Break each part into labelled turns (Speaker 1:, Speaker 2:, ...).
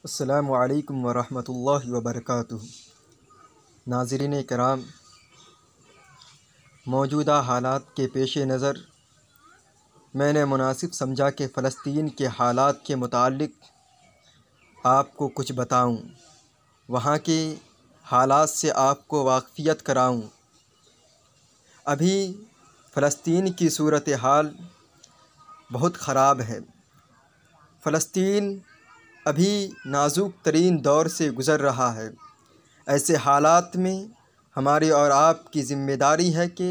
Speaker 1: अस्सलामु अलैकुम वरहमतुल्लाहि वबरकातुहू। नाज़रीन कराम, मौजूदा हालात के पेश नज़र मैंने मुनासिब समझा कि फ़लस्तीन के हालात के मुताल्लिक़ आपको कुछ बताऊं, वहाँ के हालात से आपको वाक़फ़ियत कराऊं। अभी फ़लस्तीन की सूरत हाल बहुत ख़राब है। फ़लस्तीन अभी नाजुक तरीन दौर से गुज़र रहा है। ऐसे हालात में हमारी और आपकी ज़िम्मेदारी है कि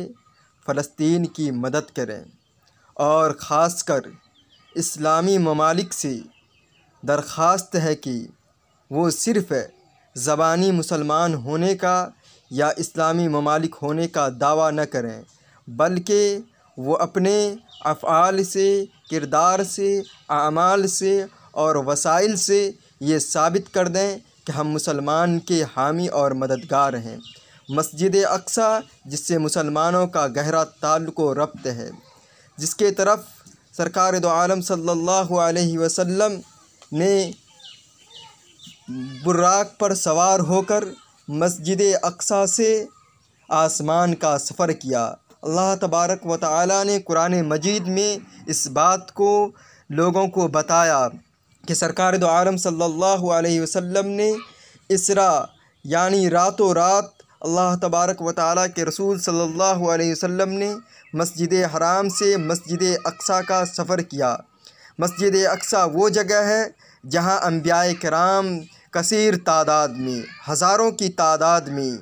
Speaker 1: फ़लस्तीन की मदद करें और ख़ासकर इस्लामी ममालिक से दरख्वास्त है कि वो सिर्फ़ ज़बानी मुसलमान होने का या इस्लामी ममालिक होने का दावा न करें, बल्कि वो अपने अफ़आल से, किरदार से, आमाल से और वसाइल से ये साबित कर दें कि हम मुसलमान के हामी और मददगार हैं। मस्जिद अक्सा, जिससे मुसलमानों का गहरा ताल्लुक़ व रब्त है, जिसके तरफ सरकार दो आलम सल्लल्लाहु अलैहि वसल्लम ने बुर्राक पर सवार होकर मस्जिद अक्सा से आसमान का सफ़र किया। अल्लाह तबारक व तआला ने कुरान मजीद में इस बात को लोगों को बताया कि सरकार दो आलम सल्लल्लाहु अलैहि वसल्लम ने इसरा यानी रातों रात अल्लाह तबारक व तआला के रसूल सल्लल्लाहु अलैहि वसल्लम ने मस्जिद हराम से मस्जिद अक्सा का सफ़र किया। मस्जिद अक्सा वो जगह है जहाँ अंबियाए किराम कसीर तादाद में, हज़ारों की तादाद में